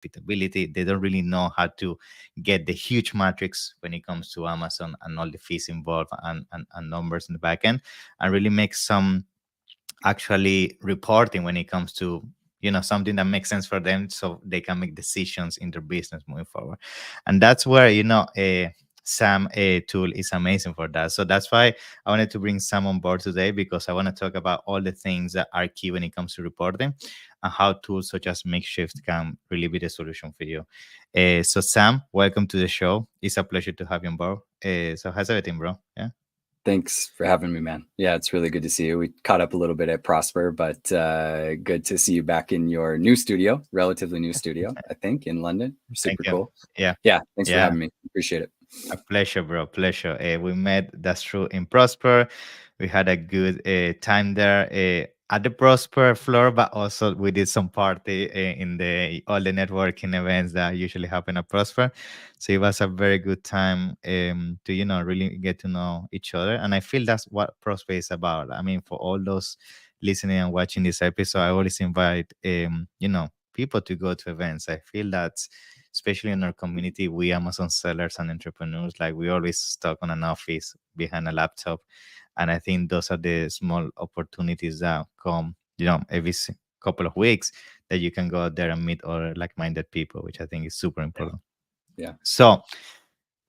profitability. They don't really know how to get the huge matrix when it comes to Amazon and all the fees involved and numbers in the back end, and really make some actually reporting when it comes to something that makes sense for them so they can make decisions in their business moving forward. And that's where Sam tool is amazing for that. So that's why I wanted to bring Sam on board today, because I want to talk about all the things that are key when it comes to reporting and how tools such as Makeshift can really be the solution for you. So Sam, welcome to the show. It's a pleasure to have you on board. So how's everything, bro? Yeah. Thanks for having me, man. Yeah, it's really good to see you. We caught up a little bit at Prosper, but good to see you back in your new studio, relatively new studio, I think, in London. Super cool. Yeah. Yeah. Thanks for having me. Appreciate it. A pleasure, bro. Pleasure. We met, that's true, in Prosper. We had a good time there at the Prosper floor, but also we did some party in all the networking events that usually happen at Prosper. So it was a very good time to really get to know each other. And I feel that's what Prosper is about. I mean, for all those listening and watching this episode, I always invite people to go to events. I feel that especially in our community, we Amazon sellers and entrepreneurs, like we always stuck on an office behind a laptop. And I think those are the small opportunities that come, every couple of weeks that you can go out there and meet other like-minded people, which I think is super important. Yeah. So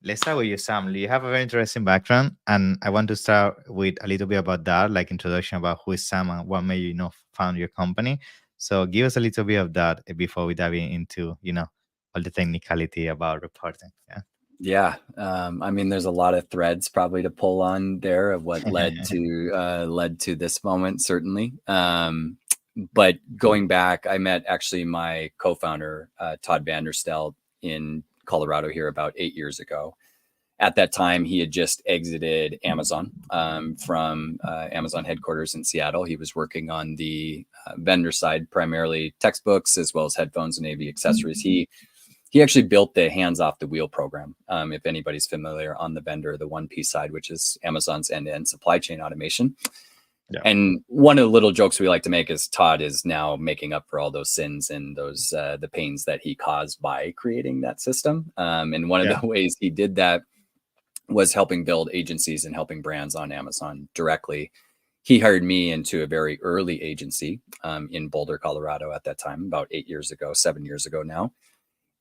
let's start with you, Sam. You have a very interesting background, and I want to start with a little bit about that, like introduction about who is Sam and what made you, found your company. So give us a little bit of that before we dive into, all the technicality about reporting. Yeah. Yeah. I mean, there's a lot of threads probably to pull on there of what led to this moment, certainly. But going back, I met actually my co-founder, Todd Vanderstel, in Colorado here about 8 years ago. At that time, he had just exited Amazon from Amazon headquarters in Seattle. He was working on the vendor side, primarily textbooks, as well as headphones and AV accessories. He actually built the hands off the wheel program. If anybody's familiar on the vendor, the 1P side, which is Amazon's end-to-end supply chain automation. Yeah. And one of the little jokes we like to make is Todd is now making up for all those sins and those the pains that he caused by creating that system. And one of the ways he did that was helping build agencies and helping brands on Amazon directly. He hired me into a very early agency in Boulder, Colorado at that time, about 7 years ago now.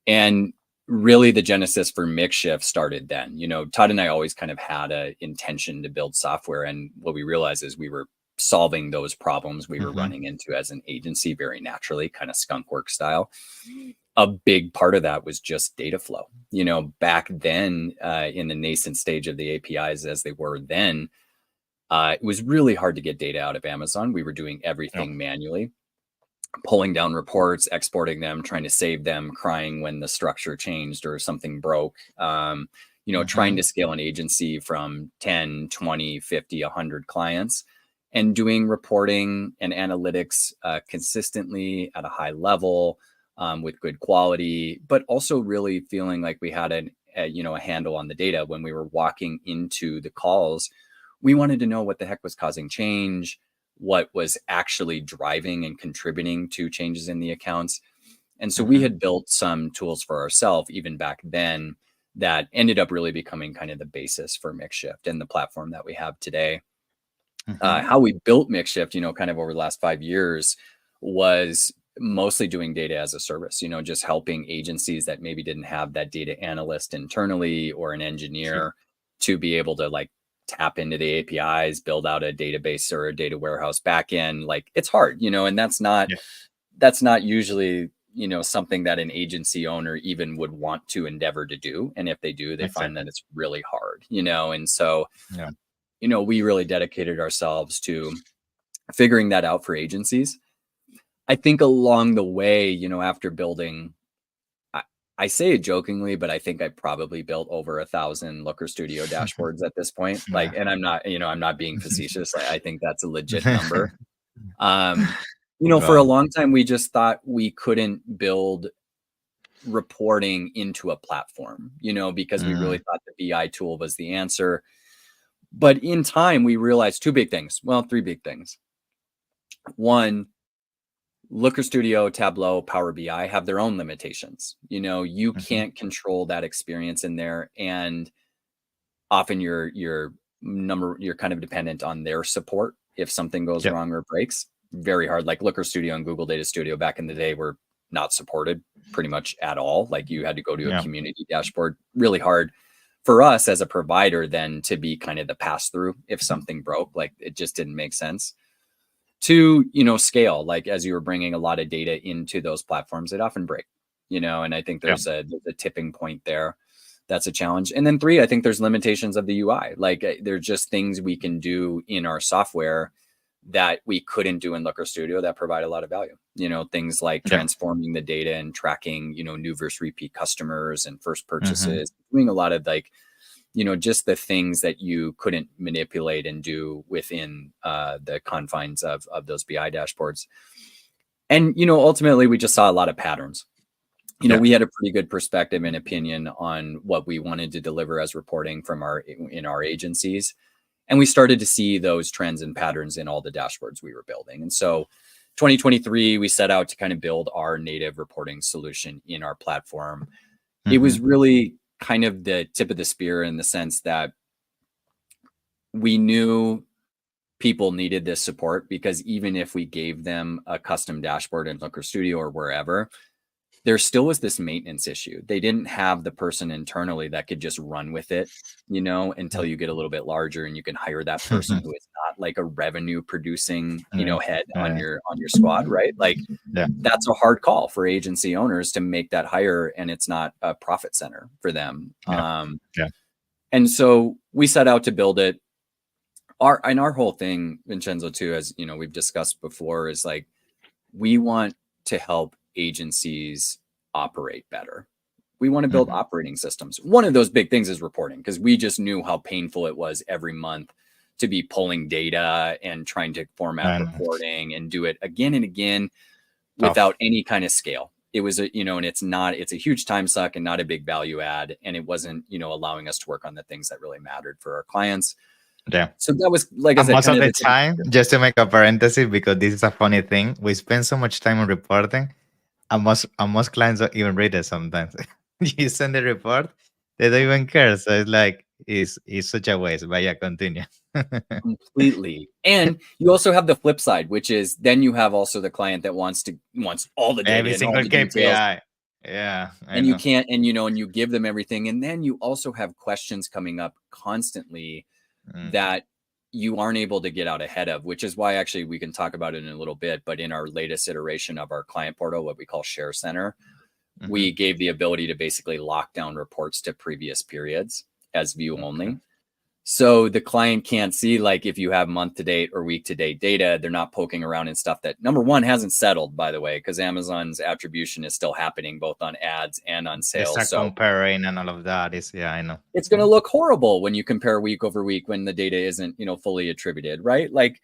And really the genesis for Makeshift started then. Todd and I always kind of had an intention to build software. And what we realized is we were solving those problems we were running into as an agency very naturally, kind of skunk work style. A big part of that was just data flow. Back then in the nascent stage of the APIs as they were then, it was really hard to get data out of Amazon. We were doing everything manually, pulling down reports, exporting them, trying to save them, crying when the structure changed or something broke, trying to scale an agency from 10, 20, 50, 100 clients and doing reporting and analytics consistently at a high level with good quality, but also really feeling like we had a handle on the data. When we were walking into the calls, we wanted to know what the heck was causing change, what was actually driving and contributing to changes in the accounts. And so we had built some tools for ourselves even back then that ended up really becoming kind of the basis for Makeshift and the platform that we have today. How we built Makeshift, kind of over the last 5 years was mostly doing data as a service, just helping agencies that maybe didn't have that data analyst internally or an engineer to be able to tap into the APIs, build out a database or a data warehouse backend. It's hard, and that's not usually, something that an agency owner even would want to endeavor to do. And if they do, they find that it's really hard, and so, we really dedicated ourselves to figuring that out for agencies. I think along the way, after building, I say it jokingly, but I think I probably built over 1,000 Looker Studio dashboards at this point. And I'm not being facetious. I think that's a legit number. For a long time, we just thought we couldn't build reporting into a platform, because we really thought the BI tool was the answer. But in time, we realized three big things. One, Looker Studio, Tableau, Power BI have their own limitations. You Hmm. can't control that experience in there, and often you're kind of dependent on their support. If something goes Yeah. wrong or breaks, very hard. Like Looker Studio and Google Data Studio back in the day were not supported pretty much at all. Like you had to go to a Yeah. community dashboard. Really hard for us as a provider then to be kind of the pass through if something broke. Like it just didn't make sense to scale. Like as you were bringing a lot of data into those platforms, it often break. And I think Yeah. there's a tipping point there. That's a challenge. And then 3, I think there's limitations of the UI. Like there's just things we can do in our software that we couldn't do in Looker Studio that provide a lot of value. Things like Yeah. transforming the data and tracking, new versus repeat customers and first Hmm. purchases, doing a lot of like, just the things that you couldn't manipulate and do within the confines of those BI dashboards. And, ultimately we just saw a lot of patterns. Yeah. We had a pretty good perspective and opinion on what we wanted to deliver as reporting from our agencies. And we started to see those trends and patterns in all the dashboards we were building. And so 2023, we set out to kind of build our native reporting solution in our platform. It Hmm. was really kind of the tip of the spear in the sense that we knew people needed this support, because even if we gave them a custom dashboard in Looker Studio or wherever, there still was this maintenance issue. They didn't have the person internally that could just run with it, until you get a little bit larger and you can hire that person who is not like a revenue producing, Yeah. head on Yeah. your squad, right? Like Yeah. that's a hard call for agency owners to make that hire, and it's not a profit center for them. Yeah. Yeah. And so we set out to build it. Our whole thing, Vincenzo, too, as we've discussed before, is like we want to help agencies operate better. We want to build Hmm. operating systems. One of those big things is reporting, because we just knew how painful it was every month to be pulling data and trying to format And reporting and do it again and again without tough. any kind of scale. It was and it's a huge time suck and not a big value add. And it wasn't, allowing us to work on the things that really mattered for our clients. Yeah. So that was, like I And said, most kind of of the the tip of the time, spear. just to make a parenthesis, because this is a funny thing, we spend so much time on reporting, and most clients don't even read it sometimes. You send the report, they don't even care. So it's like it's such a waste. But yeah, continue. Completely. And you also have the flip side, which is then you have also the client that wants all the data Every and all single the details, KPI. Yeah, I and you know. can't, and you give them everything. And then you also have questions coming up constantly Hmm. that you aren't able to get out ahead of, which is why actually we can talk about it in a little bit. But in our latest iteration of our client portal, what we call Share Center, Hmm. we gave the ability to basically lock down reports to previous periods as view Okay. only. So the client can't see, like, if you have month to date or week to date data, they're not poking around in stuff that, number one, hasn't settled, by the way, because Amazon's attribution is still happening both on ads and on They sales. start So comparing and all of that. Is yeah, I know. it's going to look horrible when you compare week over week when the data isn't, fully attributed, right? Like,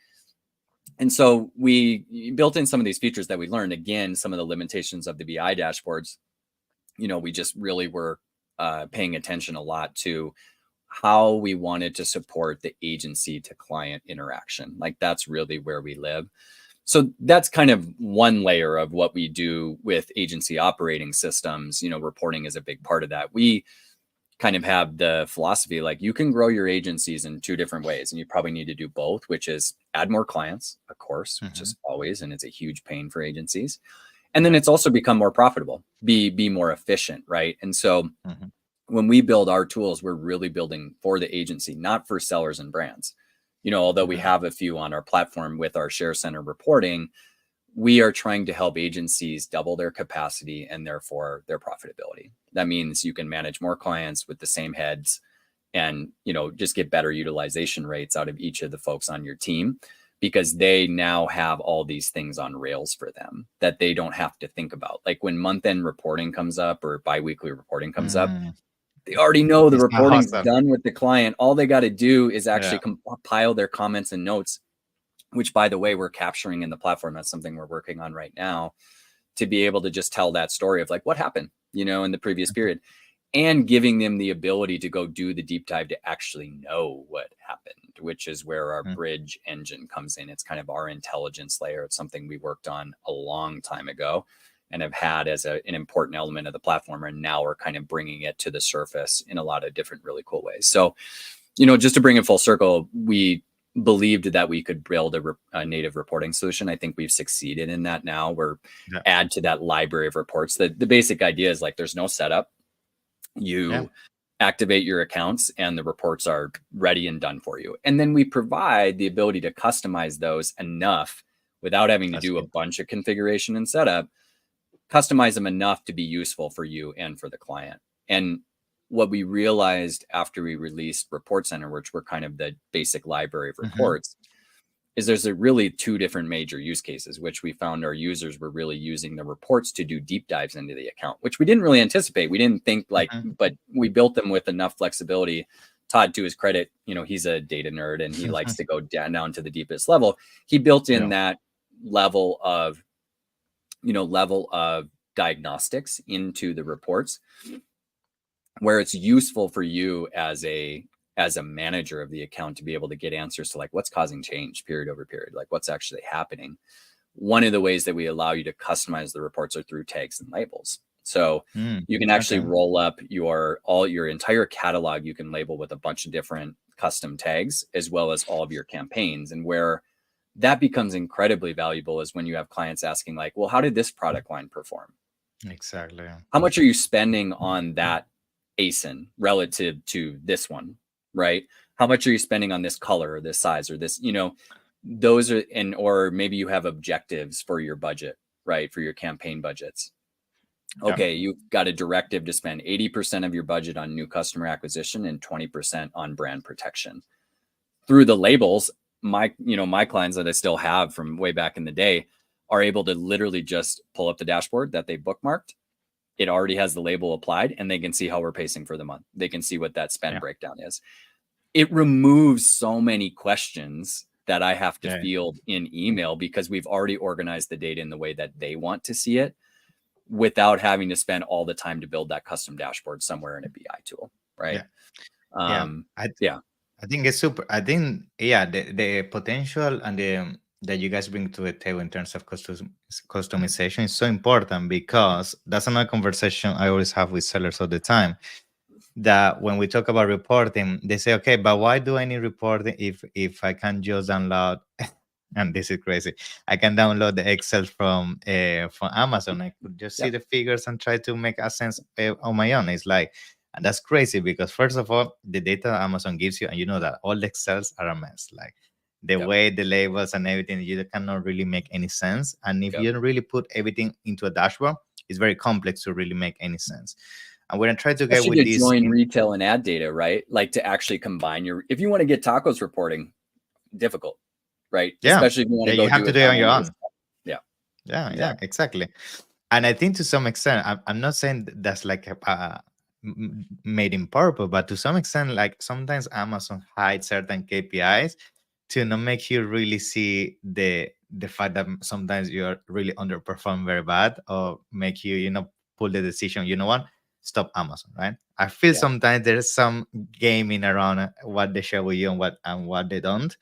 and so we built in some of these features that we learned. Again, some of the limitations of the BI dashboards, we just really were paying attention a lot to how we wanted to support the agency to client interaction. Like that's really where we live. So that's kind of one layer of what we do with agency operating systems. Reporting is a big part of that. We kind of have the philosophy, like you can grow your agencies in 2 different ways, and you probably need to do both, which is add more clients, of course, which Hmm. is always, and it's a huge pain for agencies. And then Yeah. it's also become more profitable, be more efficient, right? And so Hmm. when we build our tools, we're really building for the agency, not for sellers and brands. Although we Yeah. have a few on our platform with our Share Center reporting, we are trying to help agencies double their capacity and therefore their profitability. That means you can manage more clients with the same heads and, just get better utilization rates out of each of the folks on your team, because they now have all these things on rails for them that they don't have to think about. Like when month-end reporting comes up or biweekly reporting comes up, Mm. they already know the It's not reporting's hustle. done with the client. All they got to do is actually Yeah. compile their comments and notes, which, by the way, we're capturing in the platform. That's something we're working on right now, to be able to just tell that story of like what happened, in the previous Mhm. period, and giving them the ability to go do the deep dive to actually know what happened. account, which is where our Mm-hmm. bridge engine comes in. It's kind of our intelligence layer. It's something we worked on a long time ago and have had as an important element of the platform. And now we're kind of bringing it to the surface in a lot of different really cool ways. So, just to bring it full circle, we believed that we could build a native reporting solution. I think we've succeeded in that now. We're add to that library of reports. The basic idea is like there's no setup. You activate your accounts and the reports are ready and done for you. And then we provide the ability to customize those enough without having to do a bunch of configuration and setup, customize them enough to be useful for you and for the client. And what we realized after we released Report Center, which were kind of the basic library of reports, is there's really two different major use cases, which we found our users were really using the reports to do deep dives into the account, which we didn't really anticipate. We didn't think but we built them with enough flexibility. Todd, to his credit, he's a data nerd and he likes to go down to the deepest level. He built in that level of diagnostics into the reports where it's useful for you as a manager of the account to be able to get answers to like what's causing change period over period, like what's actually happening. One of the ways that we allow you to customize the reports are through tags and labels. So you can actually roll up your entire catalog. You can label with a bunch of different custom tags, as well as all of your campaigns. And where that becomes incredibly valuable is when you have clients asking like, well, how did this product line perform? Exactly. How much are you spending on that ASIN relative to this one, right? How much are you spending on this color or this size or this, those are, or maybe you have objectives for your budget, right? For your campaign budgets. Okay, you've got a directive to spend 80% of your budget on new customer acquisition and 20% on brand protection. Through the labels, my clients that I still have from way back in the day are able to literally just pull up the dashboard that they bookmarked. It already has the label applied and they can see how we're pacing for the month. They can see what that spend breakdown is. It removes so many questions that I have to field in email because we've already organized the data in the way that they want to see it without having to spend all the time to build that custom dashboard somewhere in a BI tool. Right. I think it's super. I think, the potential and that you guys bring to the table in terms of customization is so important, because that's another conversation I always have with sellers all the time. That when we talk about reporting, they say, okay, but why do I need reporting if I can just download, and this is crazy, I can download the Excel from Amazon. I could just see the figures and try to make a sense on my own. It's like, and that's crazy, because first of all, the data Amazon gives you, and you know that all the Excels are a mess. Like the way the labels and everything, you cannot really make any sense. And if you don't really put everything into a dashboard, it's very complex to really make any sense. And we're gonna try to get with this join retail and ad data, right? Like to actually combine if you want to get tacos reporting, difficult, right? Especially if you want to go you have to do it on your own. Yeah, exactly. And I think to some extent, I'm not saying that's like made in purpose, but to some extent, like sometimes Amazon hides certain KPIs to not make you really see the fact that sometimes you're really underperform very bad, or make you pull the decision, what, stop Amazon, right? I feel sometimes there's some gaming around what they share with you and what they don't.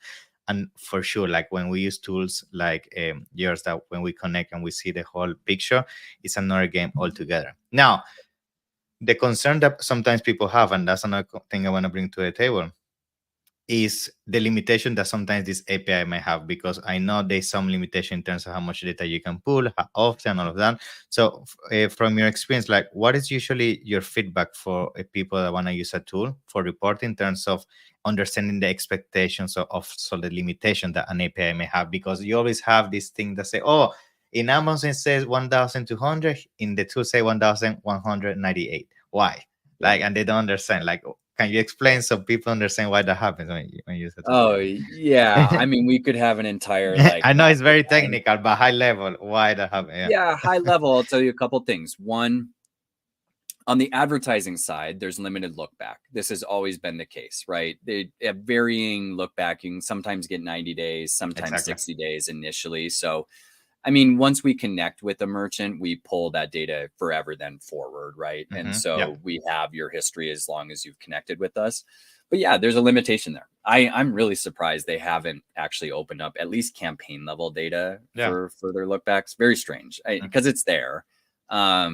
And for sure, like when we use tools like yours, that when we connect and we see the whole picture, it's another game altogether. Now, the concern that sometimes people have, and that's another thing I want to bring to the table, is the limitation that sometimes this API may have, because I know there's some limitation in terms of how much data you can pull, how often, all of that. So from your experience, like what is usually your feedback for people that want to use a tool for reporting in terms of understanding the expectations of so the limitation that an API may have? Because you always have this thing that say, oh, in Amazon it says 1,200, in the tool say 1,198. Why? Like, and they don't understand. Like, can you explain so people understand why that happens when you use it? Oh, yeah. I mean, we could have an entire I know it's very technical, but high level, why that happens? Yeah, high level. I'll tell you a couple things. One, on the advertising side, there's limited look back. This has always been the case, right? They have varying look back. You can sometimes get 90 days, sometimes 60 days initially. So, I mean, once we connect with a merchant, we pull that data forever then forward, right? And so we have your history as long as you've connected with us. But yeah, there's a limitation there. I'm really surprised they haven't actually opened up at least campaign level data Yeah. for further look backs. Very strange because it's there. I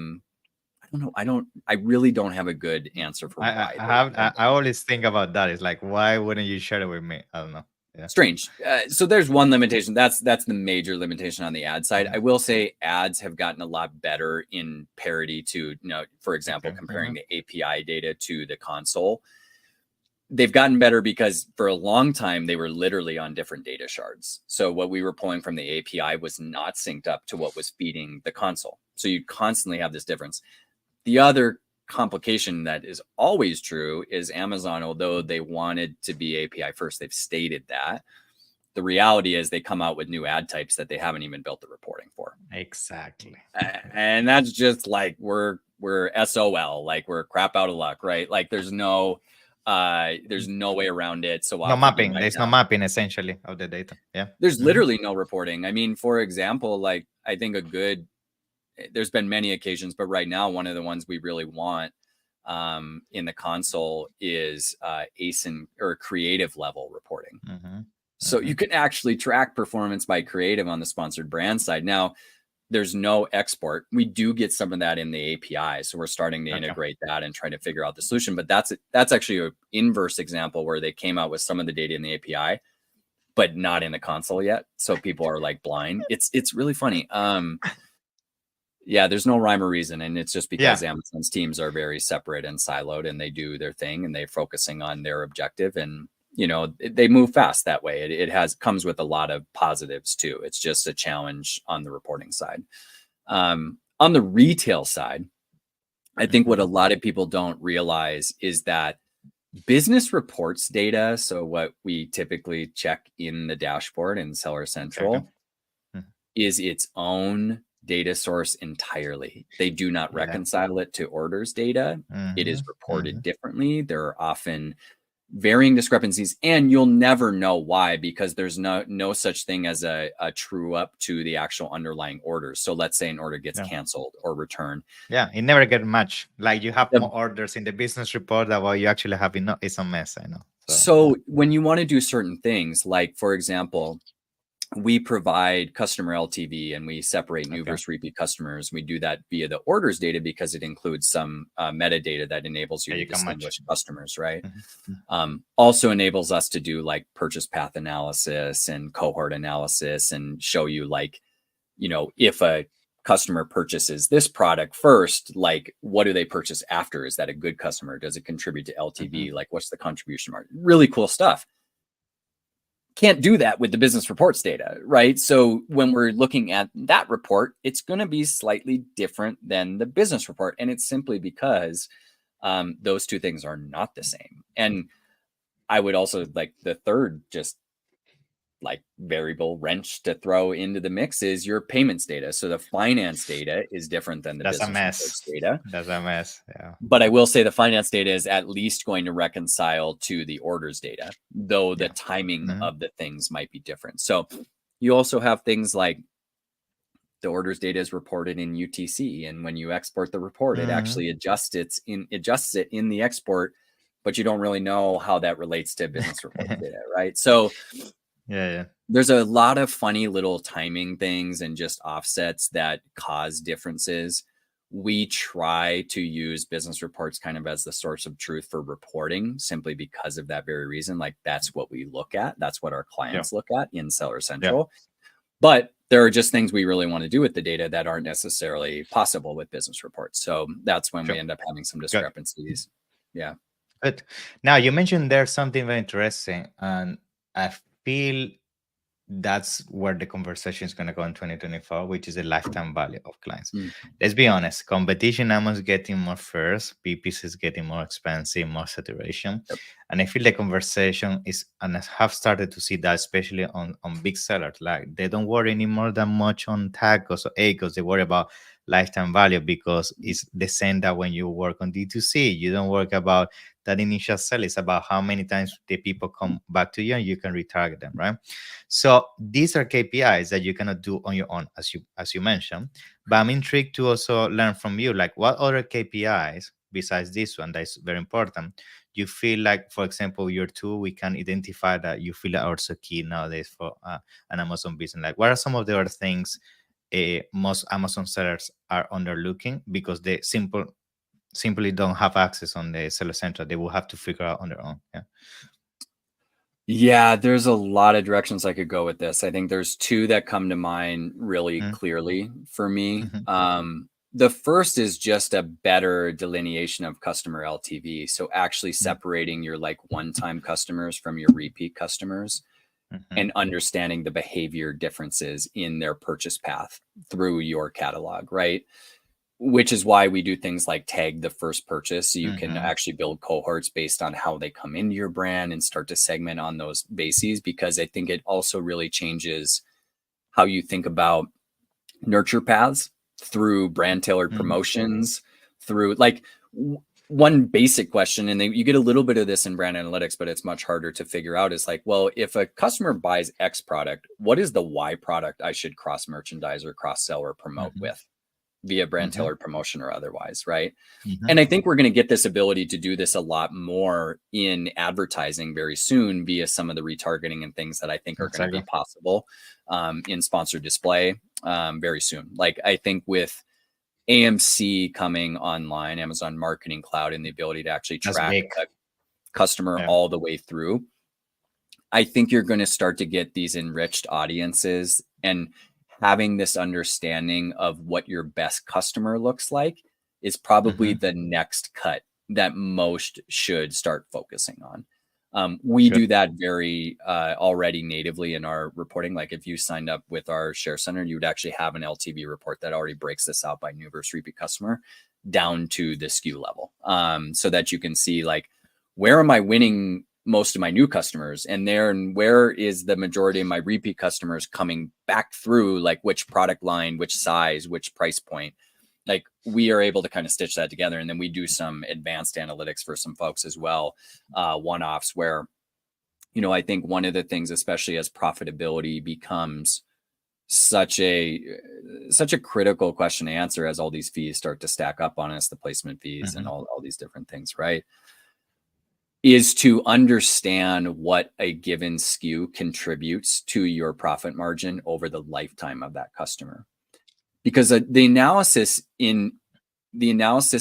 don't know. I really don't have a good answer for why I they have haven't. I always think about that. It's like, why wouldn't you share it with me? I don't know. Yeah. Strange. So there's one limitation. That's the major limitation on the ad side. Mhm. I will say ads have gotten a lot better in parity to, for example, Okay. comparing the API data to the console. They've gotten better because for a long time they were literally on different data shards. So what we were pulling from the API was not synced up to what was feeding the console. So you constantly have this difference. The other complication that is always true is Amazon, although they wanted to be API first, they've stated that. The reality is they come out with new ad types that they haven't even built the reporting for. Exactly. And that's just like we're SOL, like we're crap out of luck, right? Like there's no way around it. So No often you mapping. might There's no have mapping essentially of the data. Yeah. there's Mhm. literally no reporting. I mean, for example, like I think there's been many occasions, but right now one of the ones we really want in the console is ASIN or creative level reporting. Mhm. So you Mhm. can actually track performance by creative on the sponsored brand side. Now, there's no export. We do get some of that in the API. So we're starting to Okay. integrate that and try to figure out the solution. But that's actually an inverse example where they came out with some of the data in the API, but not in the console yet. So people are like blind. It's really funny. Yeah, there's no rhyme or reason. And it's just because Yeah. Amazon's teams are very separate and siloed and they do their thing and they're focusing on their objective. And, they move fast that way. It comes with a lot of positives too. It's just a challenge on the reporting side. On the retail side, I think what a Mhm. lot of people don't realize is that business reports data, so what we typically check in the dashboard in Seller Okay. Okay. Central, Mhm. is its own data source entirely. They do not Yeah. reconcile it to orders data. It is Mhm. reported Mhm. differently. There are often varying discrepancies, and you'll never know why because there's no such thing as a true up to the actual underlying orders. So let's say an order gets Yeah. canceled or returned. Yeah. It never get much. Like you have The more orders in the business report than what you actually have in. It's a mess. I know. So yeah. So when you want to do certain things, like for example, we provide customer LTV and we separate new Okay. versus repeat customers. We do that via the orders data because it includes some metadata that enables you Yeah. to You can match. distinguish customers, right? Mhm. Mhm. Also enables us to do like purchase path analysis and cohort analysis and show you like, if a customer purchases this product first, like what do they purchase after? Is that a good customer? Does it contribute to Mhm. LTV? Like what's the contribution margin? Really cool stuff. Can't do that with the business reports data, right? So when we're looking at that report, it's going to be slightly different than the business report. And it's simply because those two things are not the same. And I would also like the third just like variable wrench to throw into the mix is your payments data. So the finance data is different than the That's a business mess. reports data. That's a mess. Yeah. But I will say the finance data is at least going to reconcile to the orders data, though the Yeah. timing Mhm. of the things might be different. So you also have things like the orders data is reported in UTC, and when you export the report, it Mhm. actually adjusts it in the export, but you don't really know how that relates to business reports data, right? So Yeah. Yeah. there's a lot of funny little timing things and just offsets that cause differences. We try to use business reports kind of as the source of truth for reporting simply because of that very reason. Like that's what we look at. That's what our Yeah. clients look at in Seller Yeah. Central. But there are just things we really want to do with the data that aren't necessarily possible with business reports. So that's when we Sure. end up having some Good. discrepancies. Yeah. Good. Now you mentioned there's something very interesting, and I feel that's where the conversation is going to go in 2024, which is the lifetime value of clients. Mm. Let's be honest, competition almost getting more first, PPC is getting more expensive, more saturation. Yep. And I feel the conversation is, and I have started to see that, especially on big sellers. Like they don't worry anymore that much on tacos or ACOs. They worry about lifetime value because it's the same that when you work on D2C, you don't work about that initial sell. It's about how many times the people come back to you and you can retarget them, right? So these are KPIs that you cannot do on your own, as you mentioned. But I'm intrigued to also learn from you, like what other KPIs besides this one that is very important you feel like, for example, your tool, we can identify that you feel are also key nowadays for an Amazon business? Like, what are some of the other things most Amazon sellers are underlooking because they simply don't have access on the seller center? They will have to figure out on their own. Yeah. Yeah, there's a lot of directions I could go with this. I think there's two that come to mind really clearly for me. The first is just a better delineation of customer LTV. So actually separating your like one-time customers from your repeat customers and understanding the behavior differences in their purchase path through your catalog, right? Which is why we do things like tag the first purchase. So you can actually build cohorts based on how they come into your brand and start to segment on those bases, because I think it also really changes how you think about nurture paths through brand tailored promotions, through like one basic question. And you get a little bit of this in brand analytics, but it's much harder to figure out, is like, well, if a customer buys X product, what is the Y product I should cross merchandise or cross sell or promote with via brand tailored promotion or otherwise, right? And I think we're going to get this ability to do this a lot more in advertising very soon via some of the retargeting and things that I think are going to be possible in sponsored display very soon. Like I think with AMC coming online, Amazon Marketing Cloud, and the ability to actually track a customer all the way through, I think you're going to start to get these enriched audiences, and having this understanding of what your best customer looks like is probably the next cut that most should start focusing on. We do that very already natively in our reporting. Like if you signed up with our share center, you would actually have an LTV report that already breaks this out by new versus repeat customer down to the SKU level, so that you can see like, where am I winning most of my new customers, and where is the majority of my repeat customers coming back through, like which product line, which size, which price point. Like we are able to kind of stitch that together. And then we do some advanced analytics for some folks as well, one-offs, where, I think one of the things, especially as profitability becomes such a critical question to answer as all these fees start to stack up on us, the placement fees and all these different things, right? Is to understand what a given SKU contributes to your profit margin over the lifetime of that customer. Because the analysis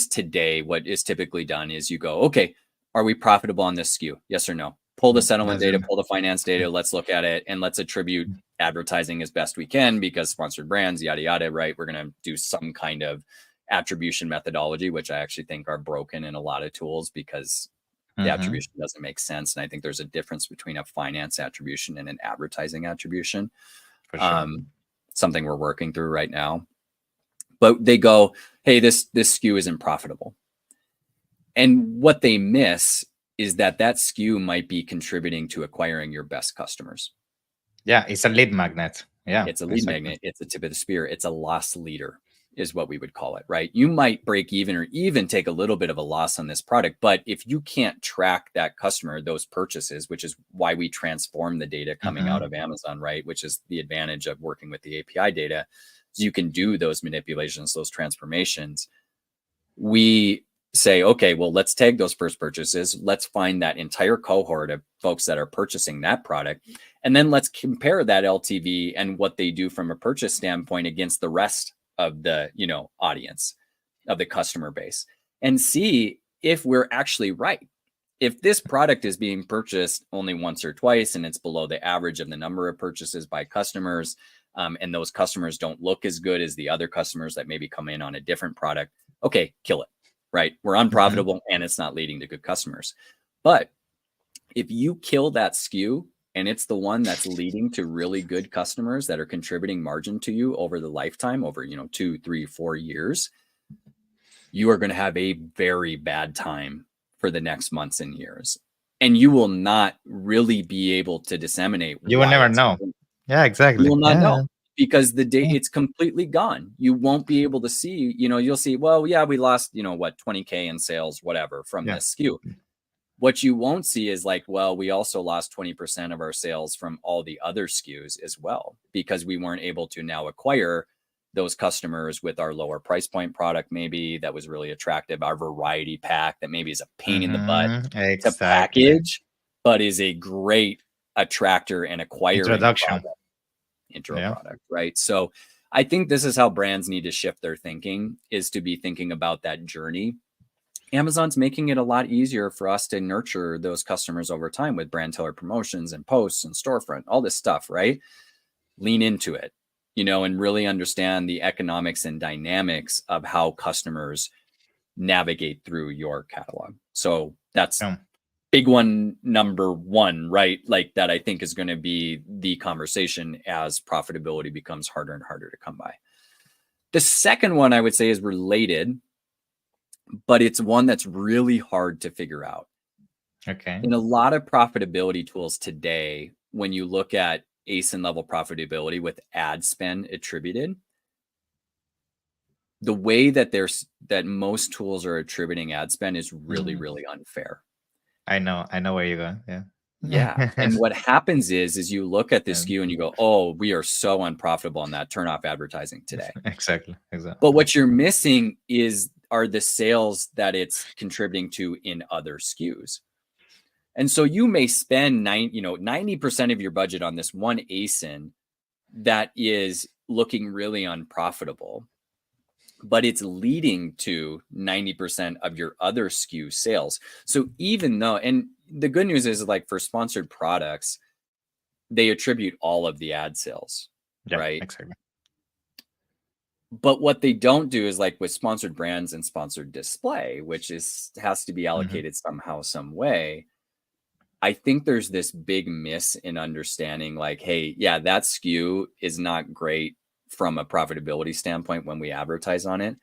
today, what is typically done is you go, okay, are we profitable on this SKU? Yes or no? Pull the settlement data, pull the finance data, let's look at it, and let's attribute advertising as best we can, because sponsored brands, yada, yada, right? We're going to do some kind of attribution methodology, which I actually think are broken in a lot of tools, because the attribution doesn't make sense. And I think there's a difference between a finance attribution and an advertising attribution. For sure. Something we're working through right now. But they go, hey, this SKU isn't profitable. And what they miss is that SKU might be contributing to acquiring your best customers. Yeah, it's a lead magnet. Yeah, it's a lead magnet. It's a tip of the spear. It's a loss leader, is what we would call it, right? You might break even or even take a little bit of a loss on this product, but if you can't track that customer, those purchases, which is why we transform the data coming out of Amazon, right? Which is the advantage of working with the API data. So you can do those manipulations, those transformations. We say, okay, well, let's tag those first purchases. Let's find that entire cohort of folks that are purchasing that product. And then let's compare that LTV and what they do from a purchase standpoint against the rest of the, audience, of the customer base, and see if we're actually right. If this product is being purchased only once or twice, and it's below the average of the number of purchases by customers, and those customers don't look as good as the other customers that maybe come in on a different product, okay, kill it, right? We're unprofitable and it's not leading to good customers. But if you kill that SKU, and it's the one that's leading to really good customers that are contributing margin to you over the lifetime, over 2, 3, 4 years, you are going to have a very bad time for the next months and years, and you will not really be able to disseminate. You will never know. Yeah, exactly. You will not know, because the day it's completely gone. You won't be able to see. You'll see. Well, yeah, we lost 20K in sales, whatever, from this SKU. What you won't see is like, well, we also lost 20% of our sales from all the other SKUs as well, because we weren't able to now acquire those customers with our lower price point product, maybe that was really attractive, our variety pack that maybe is a pain in the butt to Exactly. package, but is a great attractor and acquiring Introduction. product, intro Yeah. product, right? So I think this is how brands need to shift their thinking, is to be thinking about that journey. Amazon's making it a lot easier for us to nurture those customers over time with brand tailored promotions and posts and storefront, all this stuff, right? Lean into it, and really understand the economics and dynamics of how customers navigate through your catalog. So that's Yeah. big one, number one, right? Like that I think is going to be the conversation as profitability becomes harder and harder to come by. The second one I would say is related, but it's one that's really hard to figure out. Okay. In a lot of profitability tools today, when you look at ASIN level profitability with ad spend attributed, the way that most tools are attributing ad spend is really, Mhm. really unfair. I know. I know where you're going. Yeah. Yeah. And what happens is you look at the Yeah. SKU and you go, oh, we are so unprofitable on that. Turn off advertising today. Exactly. Exactly. But what you're missing are the sales that it's contributing to in other SKUs. And so you may spend 90% of your budget on this one ASIN that is looking really unprofitable, but it's leading to 90% of your other SKU sales. So even though, and the good news is like for sponsored products, they attribute all of the ad sales, Yeah. right? Exactly. But what they don't do is like with sponsored brands and sponsored display, which has to be Mhm. allocated somehow, some way. I think there's this big miss in understanding like, hey, yeah, that SKU is not great from a profitability standpoint when we advertise on it,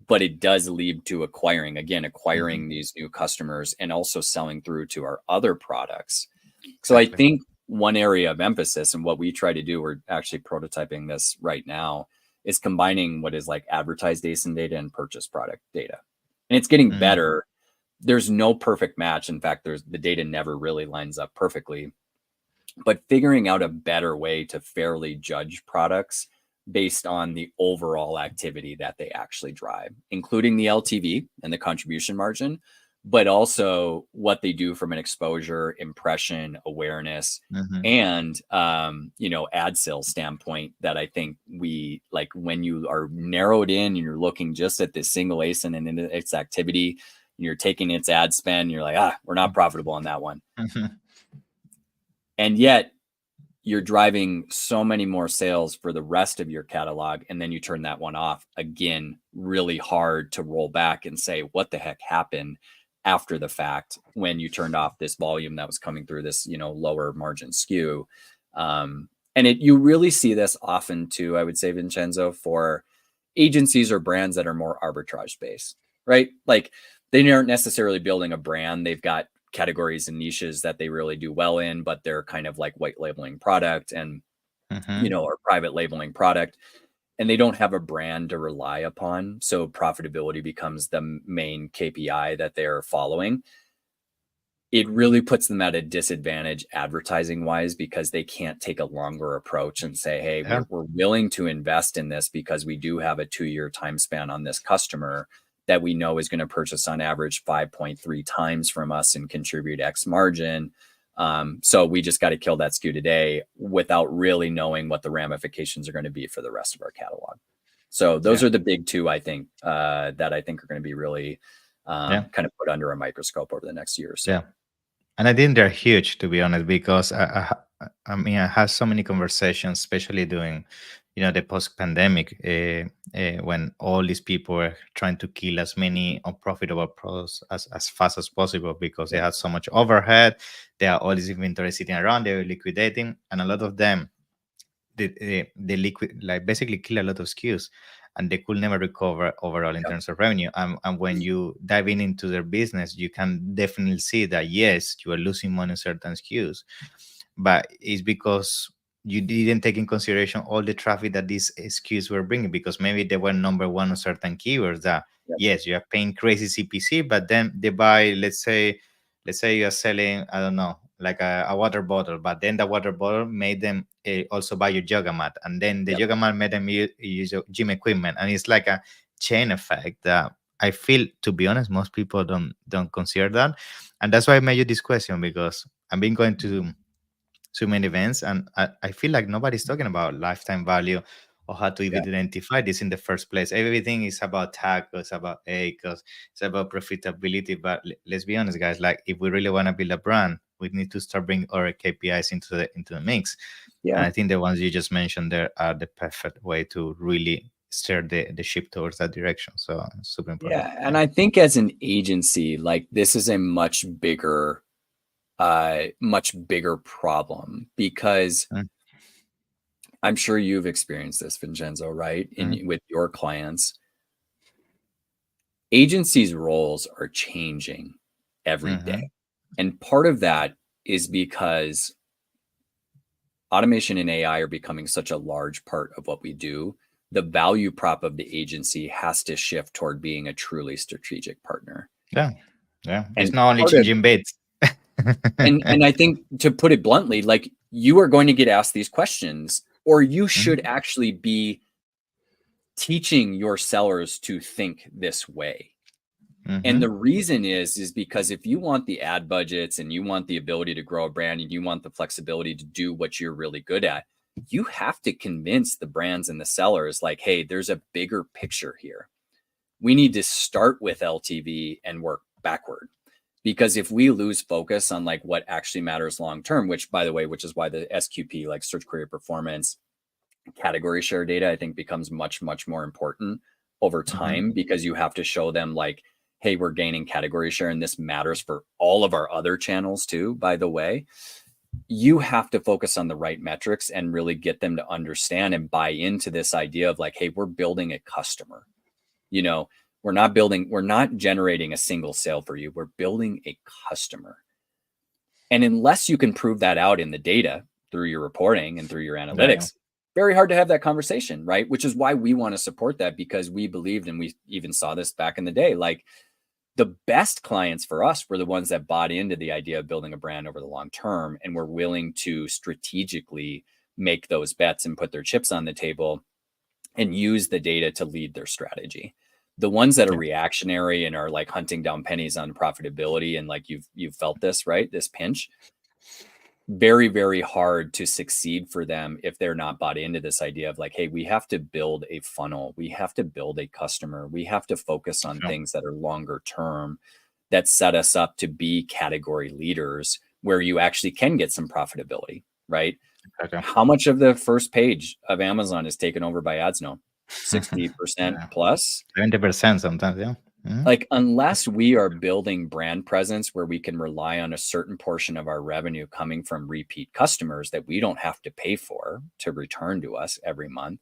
but it does lead to Mhm. acquiring these new customers and also selling through to our other products. So I Exactly. think one area of emphasis and what we try to do, we're actually prototyping this right now, is combining what is like advertised ASIN data and purchase product data. And it's getting Mm. better. There's no perfect match. In fact, the data never really lines up perfectly, but figuring out a better way to fairly judge products based on the overall activity that they actually drive, including the LTV and the contribution margin, but also what they do from an exposure, impression, awareness, Mhm. and ad sales standpoint. That I think we like when you are narrowed in and you're looking just at this single ASIN and its activity, and you're taking its ad spend, you're like, we're not profitable on that one. Mhm. And yet you're driving so many more sales for the rest of your catalog. And then you turn that one off again, really hard to roll back and say, what the heck happened after the fact when you turned off this volume that was coming through this, lower margin SKU. And you really see this often too, I would say, Vincenzo, for agencies or brands that are more arbitrage based, right? Like they aren't necessarily building a brand. They've got categories and niches that they really do well in, but they're kind of like white labeling product and, Mhm. or private labeling product, and they don't have a brand to rely upon. So profitability becomes the main KPI that they're following. It really puts them at a disadvantage advertising wise, because they can't take a longer approach and say, hey, Yeah. we're willing to invest in this because we do have a 2-year time span on this customer that we know is going to purchase on average 5.3 times from us and contribute X margin. So we just got to kill that SKU today without really knowing what the ramifications are going to be for the rest of our catalog. So those Yeah. are the big two, I think, that I think are going to be really Yeah. kind of put under a microscope over the next year or so. Yeah. And I think they're huge, to be honest, because I mean, I had so many conversations, especially during, the post-pandemic, when all these people were trying to kill as many unprofitable products as fast as possible because they Yep. had so much overhead. There are all these inventory sitting around, they were liquidating, and a lot of them, they liquid like basically kill a lot of SKUs, and they could never recover overall in Yep. terms of revenue. And when you dive into their business, you can definitely see that yes, you are losing money on certain SKUs, but it's because you didn't take in consideration all the traffic that these SKUs were bringing, because maybe they were number one on certain keywords that Yep. yes, you are paying crazy CPC, but then they buy, let's say you are selling, I don't know, like a water bottle, but then the water bottle made them also buy your yoga mat, and then the Yep. yoga mat made them use your gym equipment, and it's like a chain effect that I feel, to be honest, most people don't consider that, and that's why I made you this question, because I've been going to so many events, and I feel like nobody's talking about lifetime value or how to Yeah. even identify this in the first place. Everything is about tacos, about acres, it's about profitability. But let's be honest, guys. Like, if we really want to build a brand, we need to start bringing our KPIs into the mix. And Yeah. I think the ones you just mentioned there are the perfect way to really steer the ship towards that direction. So super important. Yeah. Yeah. And I think as an agency, like this is a much bigger problem, because Mm, I'm sure you've experienced this, Vincenzo, right? mm, With your clients, agencies' roles are changing every mhm. day. And part of that is because automation and AI are becoming such a large part of what we do. The value prop of the agency has to shift toward being a truly strategic partner. Yeah, yeah. It's And not only part of changing bits. and I think, to put it bluntly, like, you are going to get asked these questions, or you should Mhm, actually be teaching your sellers to think this way. And mhm. the reason is because if you want the ad budgets and you want the ability to grow a brand and you want the flexibility to do what you're really good at, you have to convince the brands and the sellers, like, hey, there's a bigger picture here. We need to start with LTV and work backward. Because if we lose focus on like what actually matters long term, which, by the way, which is why the SQP, like search query performance, category share data, I think becomes much, much more important over Mhm. time, because you have to show them like, hey, we're gaining category share and this matters for all of our other channels too, by the way. You have to focus on the right metrics and really get them to understand and buy into this idea of like, hey, we're building a customer. You know, we're not generating a single sale for you. We're building a customer. And unless you can prove that out in the data through your reporting and through your Yeah, yeah. analytics, very hard to have that conversation, right? Which is why we want to support that, because we believed, and we even saw this back in the day, like the best clients for us were the ones that bought into the idea of building a brand over the long term and were willing to strategically make those bets and put their chips on the table and use the data to lead their strategy. The ones that are Yeah. reactionary and are like hunting down pennies on profitability, and like you've felt this, right? This pinch, very, very hard to succeed for them if they're not bought into this idea of like, hey, we have to build a funnel, we have to build a customer, we have to focus on Sure. things that are longer term, that set us up to be category leaders where you actually can get some profitability, right? Okay. How much of the first page of Amazon is taken over by ads now? 60% Yeah. plus. 70% sometimes. Yeah. Mhm. Like, unless we are building brand presence where we can rely on a certain portion of our revenue coming from repeat customers that we don't have to pay for to return to us every month,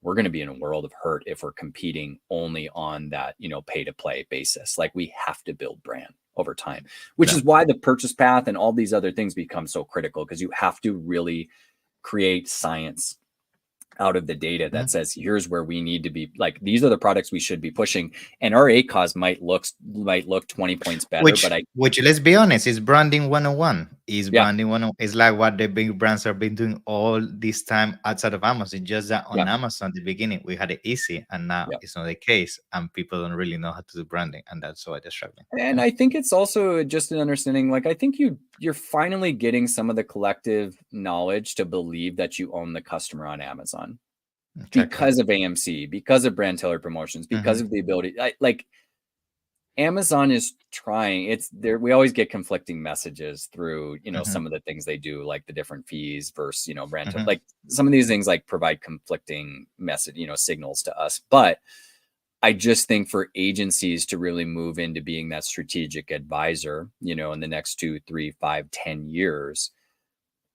we're going to be in a world of hurt if we're competing only on that, pay to play basis. Like, we have to build brand over time, which Yeah. is why the purchase path and all these other things become so critical, because you have to really create science out of the data Mhm. that says, here's where we need to be, like, these are the products we should be pushing, and our ACOS might look 20 points better, Which, but which, let's be honest, is branding 101. Is yeah, branding 101. It's like what the big brands have been doing all this time outside of Amazon. Just that yeah, on Amazon, at the beginning, we had it easy, and now yeah. it's not the case. And people don't really know how to do branding. And that's why they're struggling. And Yeah. I think it's also just an understanding, like, I think you're finally getting some of the collective knowledge to believe that you own the customer on Amazon, Exactly. because of AMC, because of brand tailored promotions, because Hmm. of the ability, like, Amazon is trying. It's there. We always get conflicting messages through, Hmm. some of the things they do, like the different fees versus, rental. Hmm. Like, some of these things like provide conflicting message, signals to us. But I just think for agencies to really move into being that strategic advisor, in the next 2, 3, 5, 10 years,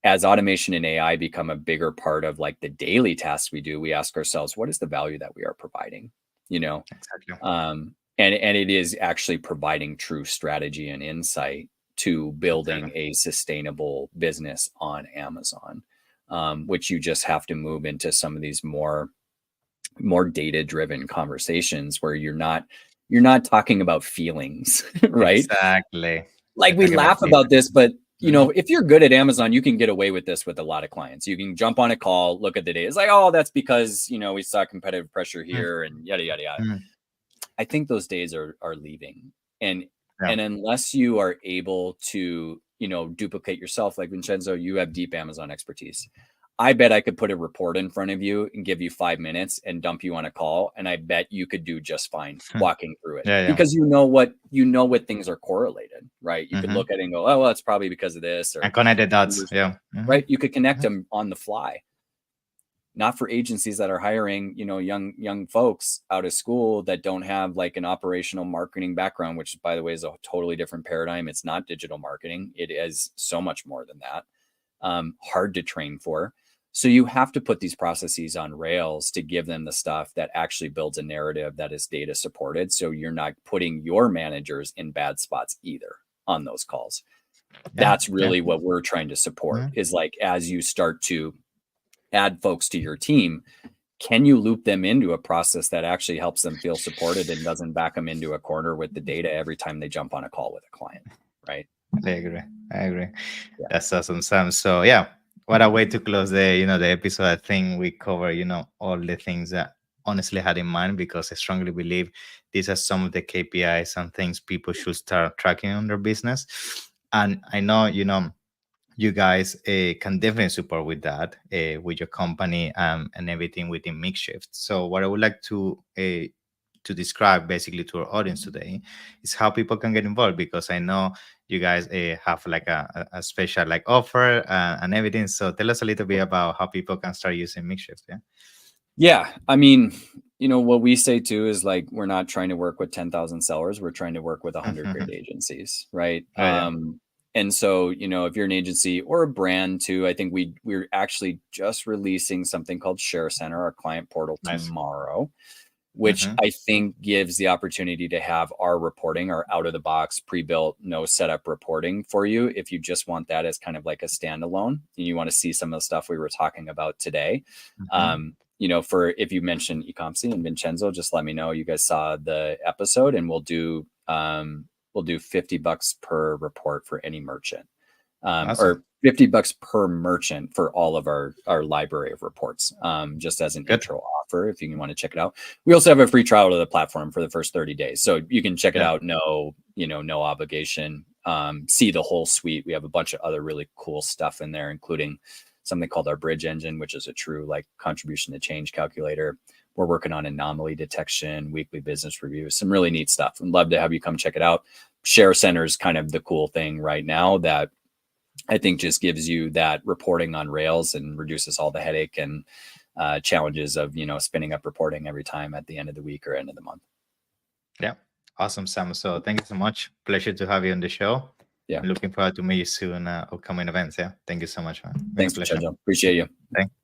as automation and AI become a bigger part of like the daily tasks we do, we ask ourselves, what is the value that we are providing? You know, Exactly. and it is actually providing true strategy and insight to building Exactly. a sustainable business on Amazon, which you just have to move into some of these more data driven conversations where you're not talking about feelings, right? Exactly. Like, We're we talking about laugh data. about this, but you know, if you're good at Amazon, you can get away with this with a lot of clients. You can jump on a call, look at the data. It's like, oh, that's because, you know, we saw competitive pressure here and yada, yada, yada. I think those days are leaving. And unless you are able to, you know, duplicate yourself, like Vincenzo, you have deep Amazon expertise. I bet I could put a report in front of you and give you 5 minutes and dump you on a call. And I bet you could do just fine walking through it because you know what things are correlated, right? You could look at it and go, oh, well, it's probably because of this, or and connect the dots. Right. You could connect them on the fly. Not for agencies that are hiring, you know, young folks out of school that don't have like an operational marketing background, which by the way is a totally different paradigm. It's not digital marketing. It is so much more than that. Hard to train for. So you have to put these processes on rails to give them the stuff that actually builds a narrative that is data supported. So you're not putting your managers in bad spots either on those calls. That's really what we're trying to support is like, as you start to add folks to your team, can you loop them into a process that actually helps them feel supported and doesn't back them into a corner with the data every time they jump on a call with a client, right? I agree. Yeah. That's awesome, Sam. So yeah, what a way to close the the episode. I think we cover all the things that honestly had in mind, because I strongly believe these are some of the KPIs and things people should start tracking on their business. And I know you guys can definitely support with that with your company and everything within Makeshift. So what I would like to describe basically to our audience today is how people can get involved, because I know you guys have like a special like offer and everything. So tell us a little bit about how people can start using Makeshift. Yeah. I mean, what we say too is like, we're not trying to work with 10,000 sellers. We're trying to work with 100 great agencies. Right. And so, if you're an agency or a brand too, I think we're actually just releasing something called Share Center, our client portal, tomorrow, which I think gives the opportunity to have our reporting, our out of the box, pre-built, no setup reporting for you. If you just want that as kind of like a standalone and you want to see some of the stuff we were talking about today, for if you mentioned Ecomcy and Vincenzo, just let me know you guys saw the episode, and we'll do $50 per report for any merchant, or $50 per merchant for all of our library of reports, just as an intro offer, if you want to check it out. We also have a free trial of the platform for the first 30 days. So you can check it out. No obligation, see the whole suite. We have a bunch of other really cool stuff in there, including something called our bridge engine, which is a true like contribution to change calculator. We're working on anomaly detection, weekly business reviews, some really neat stuff. I'd love to have you come check it out. Share Center is kind of the cool thing right now that I think just gives you that reporting on rails and reduces all the headache and challenges of, spinning up reporting every time at the end of the week or end of the month. Yeah. Awesome, Sam. So thank you so much. Pleasure to have you on the show. Yeah. I'm looking forward to meet you soon upcoming events. Yeah. Thank you so much, man. Thanks, Vincenzo. Appreciate you. Thanks.